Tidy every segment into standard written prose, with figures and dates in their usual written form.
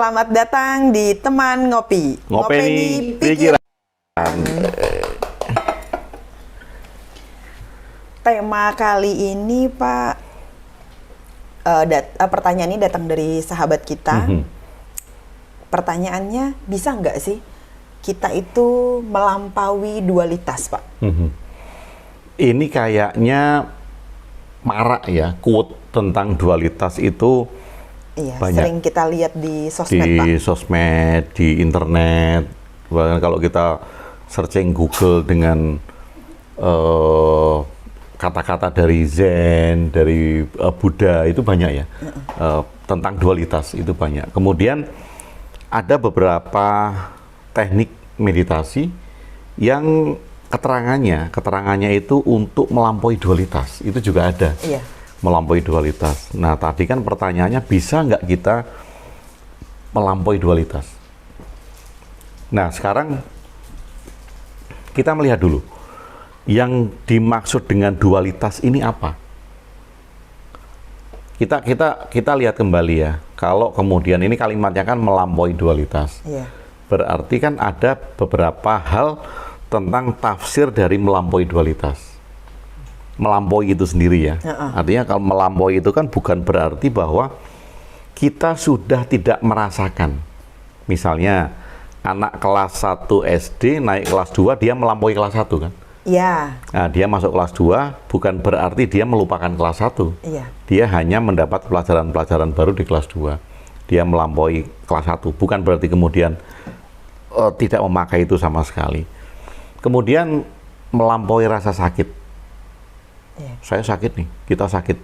selamat datang di Teman Ngopi. Ngopeni pikiran. Tema kali ini, Pak, pertanyaan ini datang dari sahabat kita. Pertanyaannya, bisa nggak sih kita itu melampaui dualitas, Pak? Ini kayaknya marak ya, quote tentang dualitas itu. Iya, banyak sering kita lihat di sosmed, Pak. Di sosmed, di internet, bahkan kalau kita searching Google dengan kata-kata dari Zen, dari Buddha, itu banyak ya, tentang dualitas itu banyak. Kemudian ada beberapa teknik meditasi yang keterangannya itu untuk melampaui dualitas, itu juga ada. Iya. Melampaui dualitas. Nah, tadi kan pertanyaannya, bisa nggak kita melampaui dualitas? Nah, sekarang kita melihat dulu yang dimaksud dengan dualitas ini apa. Kita lihat kembali ya. Kalau kemudian ini kalimatnya kan melampaui dualitas. Iya. Berarti kan ada beberapa hal tentang tafsir dari melampaui dualitas. Melampaui itu sendiri ya. Artinya kalau melampaui itu kan bukan berarti bahwa kita sudah tidak merasakan. Misalnya anak kelas 1 SD naik kelas 2, dia melampaui kelas 1 kan? Iya. Nah, dia masuk kelas 2 bukan berarti dia melupakan kelas 1. Iya. Dia hanya mendapat pelajaran-pelajaran baru di kelas 2. Dia melampaui kelas 1, bukan berarti kemudian tidak memakai itu sama sekali. Kemudian melampaui rasa sakit. Saya sakit nih, kita sakit.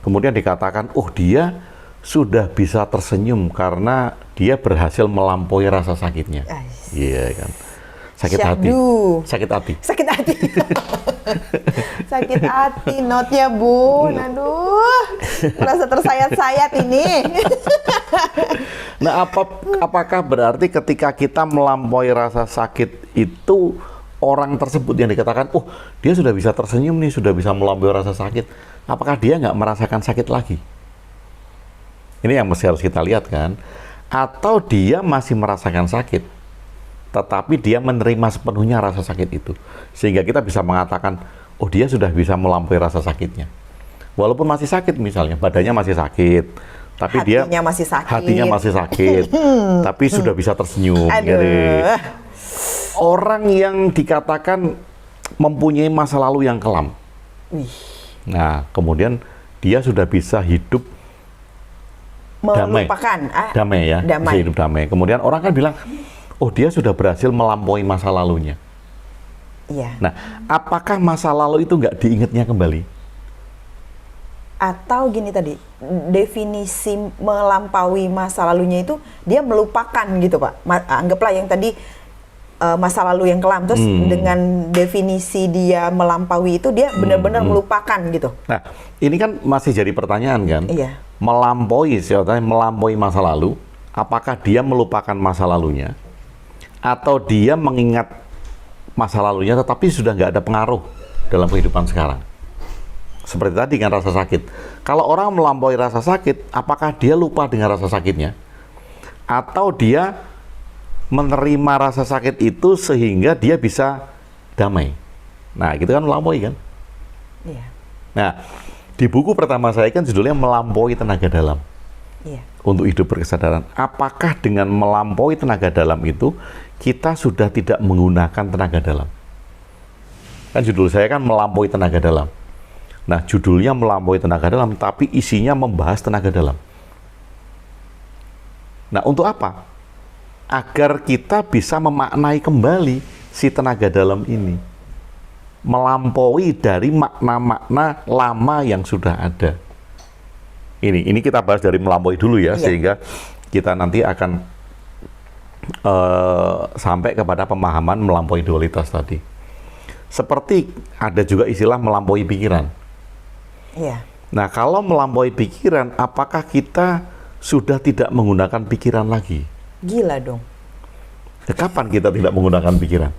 Kemudian dikatakan, oh dia sudah bisa tersenyum karena dia berhasil melampaui rasa sakitnya. Iya kan? Sakit hati. Sakit hati. Sakit hati. Sakit hati, notnya Bun. Aduh, merasa tersayat-sayat ini. Nah, apakah berarti ketika kita melampaui rasa sakit itu, orang tersebut yang dikatakan, oh dia sudah bisa tersenyum nih, sudah bisa melampaui rasa sakit, apakah dia nggak merasakan sakit lagi? Ini yang harus kita lihat kan? Atau dia masih merasakan sakit, tetapi dia menerima sepenuhnya rasa sakit itu, sehingga kita bisa mengatakan, oh dia sudah bisa melampaui rasa sakitnya. Walaupun masih sakit, misalnya badannya masih sakit, tapi hatinya masih sakit. hatinya masih sakit, tapi sudah bisa tersenyum. Gitu. Orang yang dikatakan mempunyai masa lalu yang kelam. Nah, kemudian dia sudah bisa hidup melupakan, damai ya, damai. Bisa hidup damai. Kemudian orang kan bilang, oh dia sudah berhasil melampaui masa lalunya. Iya. Nah, apakah masa lalu itu nggak diingatnya kembali? Atau gini tadi, definisi melampaui masa lalunya itu dia melupakan gitu, Pak. Anggaplah yang tadi masa lalu yang kelam, terus dengan definisi dia melampaui itu dia benar-benar melupakan gitu. Nah, ini kan masih jadi pertanyaan kan? Iya. Melampaui masa lalu, apakah dia melupakan masa lalunya, atau dia mengingat masa lalunya tetapi sudah nggak ada pengaruh dalam kehidupan sekarang? Seperti tadi kan rasa sakit. Kalau orang melampaui rasa sakit, apakah dia lupa dengan rasa sakitnya, atau dia menerima rasa sakit itu sehingga dia bisa damai? Nah, gitu kan melampaui kan? Iya. Nah, di buku pertama saya kan judulnya Melampaui Tenaga Dalam. Iya. Untuk hidup berkesadaran. Apakah dengan melampaui tenaga dalam itu kita sudah tidak menggunakan tenaga dalam? Kan judul saya kan Melampaui Tenaga Dalam. Nah, judulnya Melampaui Tenaga Dalam, tapi isinya membahas tenaga dalam. Nah, untuk apa? Agar kita bisa memaknai kembali si tenaga dalam ini, melampaui dari makna-makna lama yang sudah ada. Ini kita bahas dari melampaui dulu ya, sehingga kita nanti akan sampai kepada pemahaman melampaui dualitas tadi. Seperti ada juga istilah melampaui pikiran. Iya. Nah, kalau melampaui pikiran, apakah kita sudah tidak menggunakan pikiran lagi? Gila dong. Kapan kita tidak menggunakan pikiran?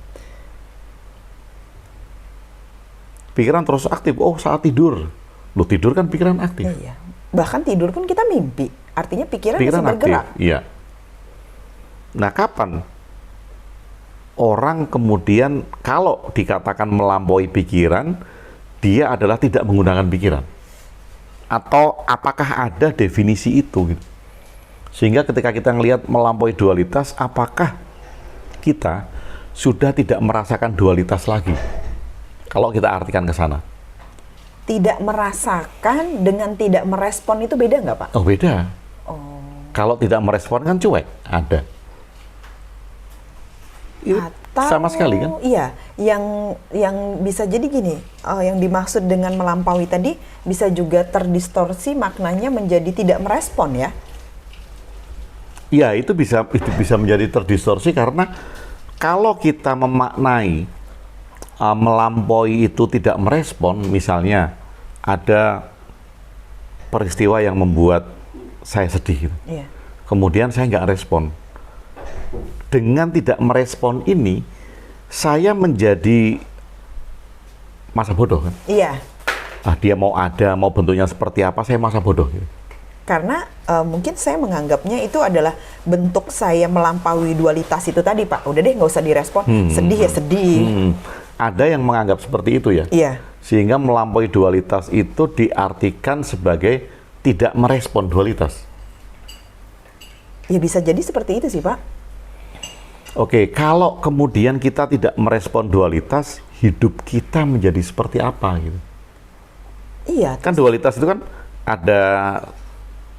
Pikiran terus aktif. Oh, saat tidur. Loh, tidur kan pikiran aktif. Iya. Bahkan tidur pun kita mimpi. Artinya pikiran masih aktif. bergerak. Iya. Nah, kapan orang kemudian kalau dikatakan melampaui pikiran, dia adalah tidak menggunakan pikiran? Atau apakah ada definisi itu gitu? Sehingga ketika kita melihat melampaui dualitas, apakah kita sudah tidak merasakan dualitas lagi? Kalau kita artikan ke sana. Tidak merasakan dengan tidak merespon itu beda nggak, Pak? Oh, beda. Oh. Kalau tidak merespon kan cuek, ada. Itu Atau, sama sekali kan? Iya, yang bisa jadi gini, yang dimaksud dengan melampaui tadi bisa juga terdistorsi maknanya menjadi tidak merespon ya? Iya, itu bisa menjadi terdistorsi karena kalau kita memaknai melampaui itu tidak merespon, misalnya ada peristiwa yang membuat saya sedih, gitu. Iya. Kemudian saya nggak respon. Dengan tidak merespon ini, saya menjadi masa bodoh kan? Iya. Dia mau ada, mau bentuknya seperti apa, saya masa bodoh. Gitu. Karena mungkin saya menganggapnya itu adalah bentuk saya melampaui dualitas itu tadi, Pak. Udah deh, nggak usah direspon. Sedih ya sedih. Ada yang menganggap seperti itu ya? Iya. Sehingga melampaui dualitas itu diartikan sebagai tidak merespon dualitas. Ya bisa jadi seperti itu sih, Pak. Oke, kalau kemudian kita tidak merespon dualitas, hidup kita menjadi seperti apa gitu? Iya. Kan dualitas itu kan ada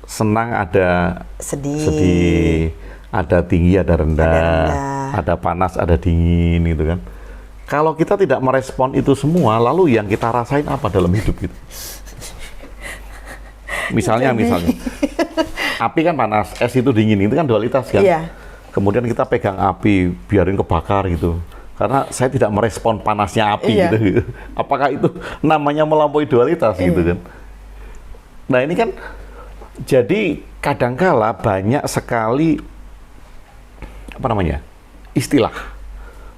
senang, ada sedih, ada tinggi, ada rendah, ada panas, ada dingin gitu kan. Kalau kita tidak merespon itu semua, lalu yang kita rasain apa dalam hidup gitu? Misalnya, api kan panas, es itu dingin, itu kan dualitas kan? Iya. Kemudian kita pegang api, biarin kebakar gitu. Karena saya tidak merespon panasnya api gitu. Apakah itu namanya melampaui dualitas gitu kan? Nah ini kan, jadi kadangkala banyak sekali, istilah.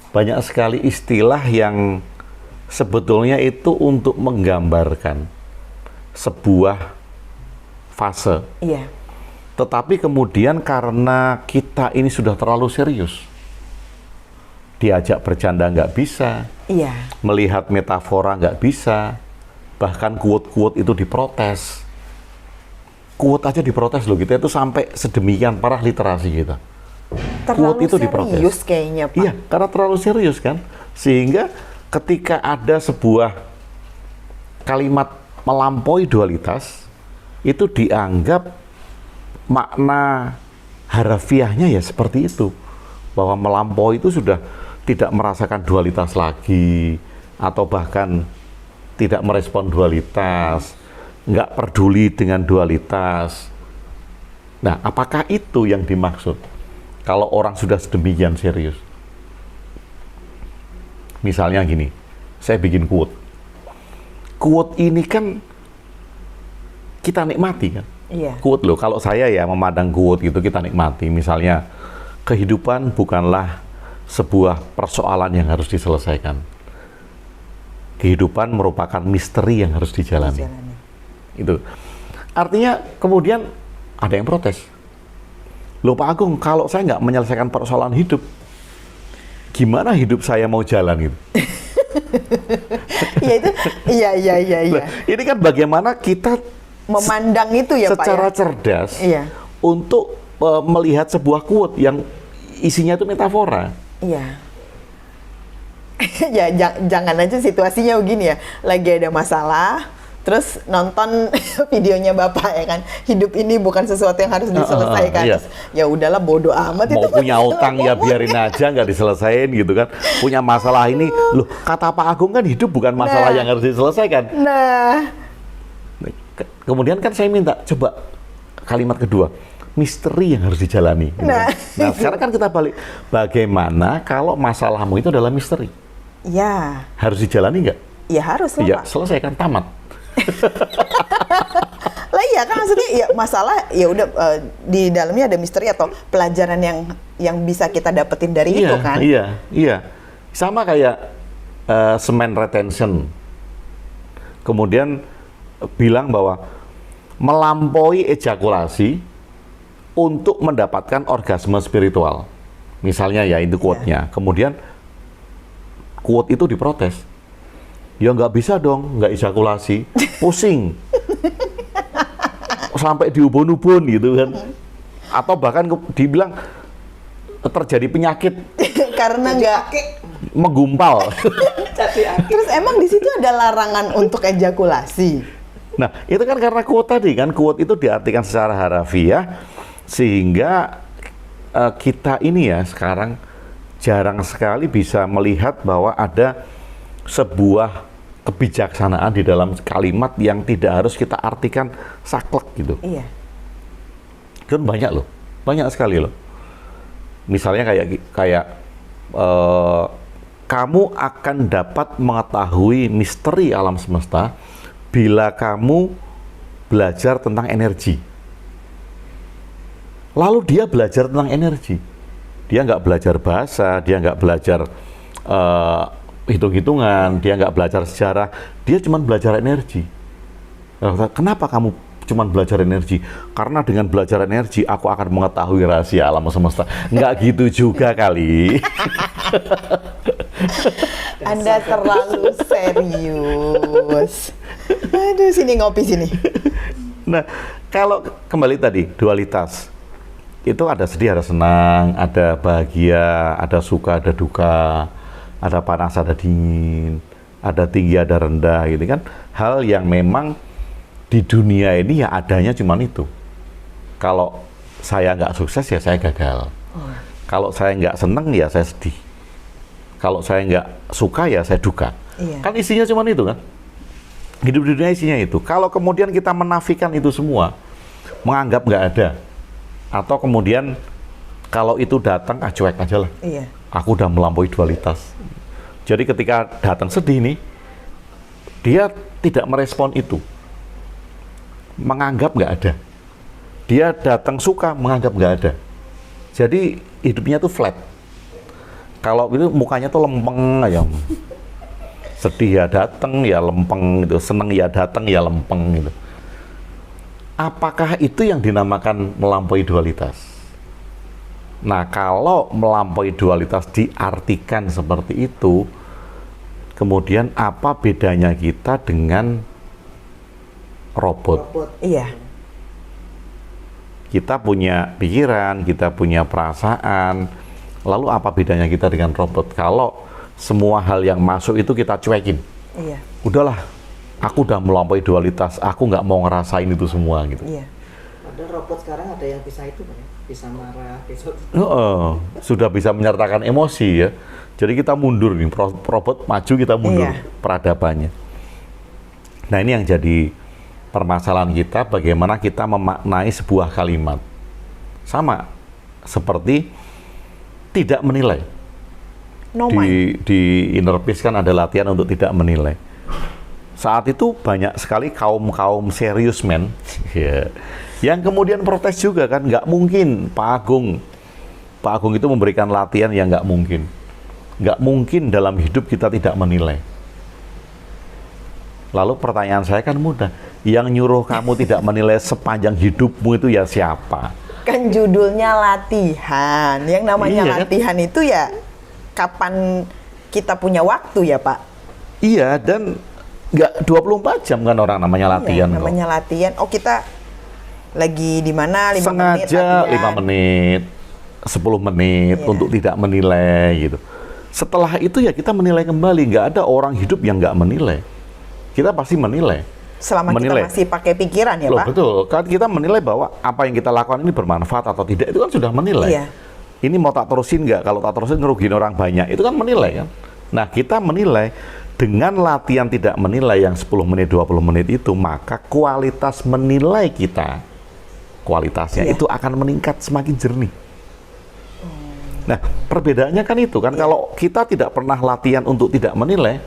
Banyak sekali istilah yang sebetulnya itu untuk menggambarkan sebuah fase. Iya. Tetapi kemudian karena kita ini sudah terlalu serius, diajak bercanda nggak bisa, Iya. melihat metafora nggak bisa, bahkan quote-quote itu diprotes. Quote aja diprotes loh, kita itu sampai sedemikian parah literasi kita. Terlalu Quote itu diprotes. serius kayaknya, Pak. Iya, karena terlalu serius kan. Sehingga ketika ada sebuah kalimat melampaui dualitas, itu dianggap makna harafiahnya ya seperti itu. Bahwa melampaui itu sudah tidak merasakan dualitas lagi, atau bahkan tidak merespon dualitas, nggak peduli dengan dualitas. Nah, apakah itu yang dimaksud? Kalau orang sudah sedemikian serius. Misalnya gini, saya bikin quote. Quote ini kan kita nikmati kan? Iya. Quote loh, kalau saya ya memandang quote gitu kita nikmati. Misalnya, kehidupan bukanlah sebuah persoalan yang harus diselesaikan. Kehidupan merupakan misteri yang harus dijalani. Itu. Artinya kemudian ada yang protes. Loh Pak Agung, kalau saya nggak menyelesaikan persoalan hidup, gimana hidup saya mau jalan gitu? Ya itu, iya. Nah, ini kan bagaimana kita Memandang itu ya Pak secara ya? cerdas Iya. untuk melihat sebuah quote yang isinya itu metafora. Iya. Ya jangan aja situasinya begini ya, lagi ada masalah, terus nonton videonya Bapak ya kan, hidup ini bukan sesuatu yang harus diselesaikan. Iya. Terus, ya udahlah bodo amat Mau itu. punya utang ya biarin aja, nggak diselesain gitu kan. Punya masalah ini, loh kata Pak Agung kan hidup bukan masalah yang harus diselesaikan. Nah, Kemudian kan saya minta coba kalimat kedua, misteri yang harus dijalani. Gitu. Nah, Sekarang kan kita balik, bagaimana kalau masalahmu itu adalah misteri? ya, Harus dijalani nggak? ya harus lah Iya, Pak. selesaikan, tamat. Lah iya kan maksudnya ya masalah ya udah di dalamnya ada misteri atau pelajaran yang bisa kita dapetin dari itu kan. Iya. Sama kayak semen retention. Kemudian bilang bahwa melampaui ejakulasi untuk mendapatkan orgasme spiritual. Misalnya ya itu quote-nya. Kemudian quote itu diprotes. Ya nggak bisa dong, nggak ejakulasi, pusing. Sampai diubun-ubun gitu kan. Atau bahkan dibilang terjadi penyakit Karena nggak. menggumpal. Terus emang di situ ada larangan untuk ejakulasi? Nah, itu kan karena quote tadi kan, quote itu diartikan secara harafiah sehingga kita ini ya sekarang jarang sekali bisa melihat bahwa ada sebuah kebijaksanaan di dalam kalimat yang tidak harus kita artikan saklek gitu. Iya. Kan banyak loh, banyak sekali loh. Misalnya kayak kamu akan dapat mengetahui misteri alam semesta bila kamu belajar tentang energi. Lalu dia belajar tentang energi. Dia nggak belajar bahasa, dia nggak belajar hitung-hitungan, dia nggak belajar sejarah, dia cuma belajar energi. Kenapa kamu cuma belajar energi? Karena dengan belajar energi, aku akan mengetahui rahasia alam semesta. Nggak gitu juga kali. Anda terlalu serius. Aduh, sini ngopi sini. Nah, kalau kembali tadi, dualitas. Itu ada sedih, ada senang, ada bahagia, ada suka, ada duka, ada panas, ada dingin, ada tinggi, ada rendah, gitu kan. Hal yang memang di dunia ini ya adanya cuman itu. Kalau saya nggak sukses ya saya gagal. Kalau saya nggak seneng ya saya sedih. Kalau saya nggak suka ya saya duka. Iya. Kan isinya cuman itu kan. Hidup di dunia isinya itu. Kalau kemudian kita menafikan itu semua, menganggap nggak ada, atau kemudian kalau itu datang, cuek aja lah. Iya. Aku udah melampaui dualitas. Jadi ketika datang sedih nih, dia tidak merespon itu. Menganggap nggak ada. Dia datang suka, menganggap nggak ada. Jadi hidupnya tuh flat. Kalau itu mukanya tuh lempeng aja. Sedih ya datang, ya lempeng gitu. Seneng ya datang, ya lempeng gitu. Apakah itu yang dinamakan melampaui dualitas? Nah, kalau melampaui dualitas diartikan seperti itu, kemudian apa bedanya kita dengan robot? Iya. Kita punya pikiran, kita punya perasaan, lalu apa bedanya kita dengan robot? Kalau semua hal yang masuk itu kita cuekin. Iya. Udahlah, aku udah melampaui dualitas, aku nggak mau ngerasain itu semua gitu. Iya. Ada robot sekarang ada yang bisa itu kan ya, bisa marah, bisa Sudah bisa menyertakan emosi ya. Jadi kita mundur nih, robot maju kita mundur peradabannya. Nah ini yang jadi permasalahan kita, bagaimana kita memaknai sebuah kalimat. Sama seperti tidak menilai. No mind. Di Inner Peace kan ada latihan untuk tidak menilai. Saat itu banyak sekali kaum serius men, yang kemudian protes juga kan, nggak mungkin Pak Agung itu memberikan latihan yang nggak mungkin dalam hidup kita tidak menilai. Lalu pertanyaan saya kan mudah, yang nyuruh kamu tidak menilai sepanjang hidupmu itu ya siapa? Kan judulnya latihan. Yang namanya Iya, kan? latihan itu ya kapan kita punya waktu ya Pak? Iya, dan nggak 24 jam kan orang namanya latihan. Iya, namanya latihan. Oh kita lagi di mana 5 menit Sengaja latihan. 5 menit, 10 menit Iya. untuk tidak menilai gitu. Setelah itu ya kita menilai kembali. Nggak ada orang hidup yang nggak menilai. Kita pasti menilai. Selama menilai. kita masih pakai pikiran ya Loh, Pak? betul. Kan kita menilai bahwa apa yang kita lakukan ini bermanfaat atau tidak, itu kan sudah menilai. Iya. Ini mau tak terusin nggak? Kalau tak terusin ngerugiin orang banyak, itu kan menilai kan. Nah, kita menilai dengan latihan tidak menilai yang 10 menit, 20 menit itu, maka kualitas menilai kita, kualitasnya Iya. itu akan meningkat semakin jernih. Nah, perbedaannya kan itu kan, kalau kita tidak pernah latihan untuk tidak menilai,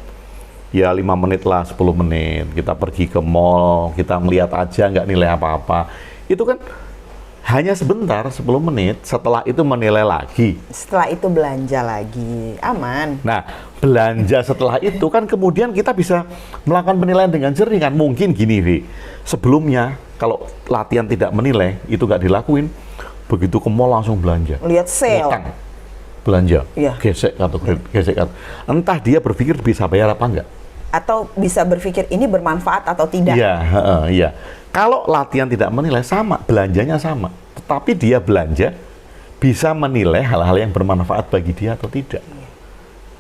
ya 5 menit lah, 10 menit, kita pergi ke mall, kita melihat aja, nggak nilai apa-apa. Itu kan hanya sebentar, 10 menit, setelah itu menilai lagi. Setelah itu belanja lagi, aman. Nah, belanja setelah itu kan kemudian kita bisa melakukan penilaian dengan jernih kan. Mungkin gini, Ri, sebelumnya kalau latihan tidak menilai, itu nggak dilakuin, begitu ke mall langsung belanja. Lihat sale. Ngutang. belanja, Iya. gesek kartu kredit, gesek kartu. Entah dia berpikir bisa bayar apa enggak. Atau bisa berpikir ini bermanfaat atau tidak. Iya, iya. Kalau latihan tidak menilai sama, belanjanya sama. Tetapi dia belanja bisa menilai hal-hal yang bermanfaat bagi dia atau tidak.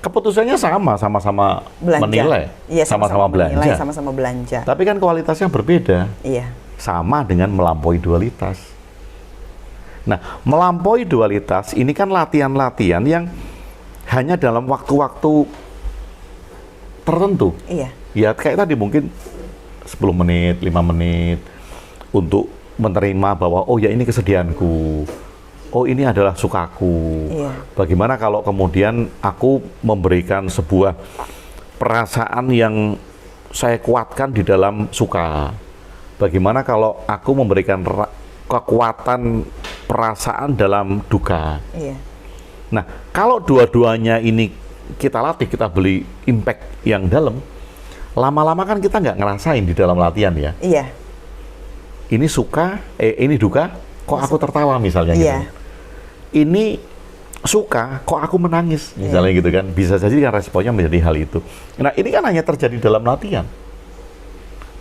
Keputusannya sama-sama Belanja. menilai, Iya, sama-sama belanja. menilai, sama-sama belanja. Tapi kan kualitasnya berbeda. Iya. Sama dengan melampaui dualitas. Nah, melampaui dualitas ini kan latihan-latihan yang hanya dalam waktu-waktu tertentu. Iya. Ya kayak tadi mungkin 10 menit, 5 menit untuk menerima bahwa oh ya ini kesedihanku. Oh ini adalah sukaku. Iya. Bagaimana kalau kemudian aku memberikan sebuah perasaan yang saya kuatkan di dalam suka. Bagaimana kalau aku memberikan kekuatan perasaan dalam duka. Iya. Nah, kalau dua-duanya ini kita latih, kita beli impact yang dalam, lama-lama kan kita nggak ngerasain di dalam latihan ya. Iya. Ini suka, ini duka, kok aku tertawa misalnya Iya. gitu. Ini suka, kok aku menangis misalnya gitu kan. Bisa jadi kan responnya menjadi hal itu. Nah, ini kan hanya terjadi dalam latihan.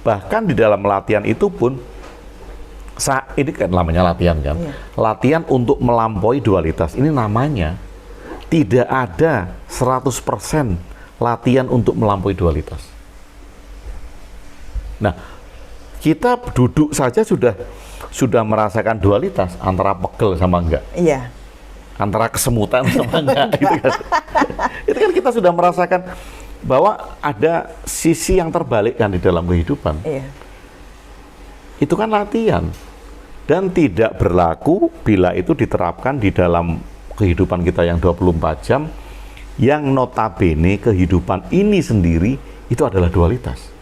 Bahkan di dalam latihan itu pun, ini kan namanya latihan kan. Iya. Latihan untuk melampaui dualitas. Ini namanya tidak ada 100% latihan untuk melampaui dualitas. Nah, kita duduk saja sudah merasakan dualitas antara pegel sama enggak, Iya. antara kesemutan sama enggak gitu kan. Itu kan kita sudah merasakan bahwa ada sisi yang terbalik kan di dalam kehidupan. Iya. Itu kan latihan dan tidak berlaku bila itu diterapkan di dalam kehidupan kita yang 24 jam yang notabene kehidupan ini sendiri itu adalah dualitas.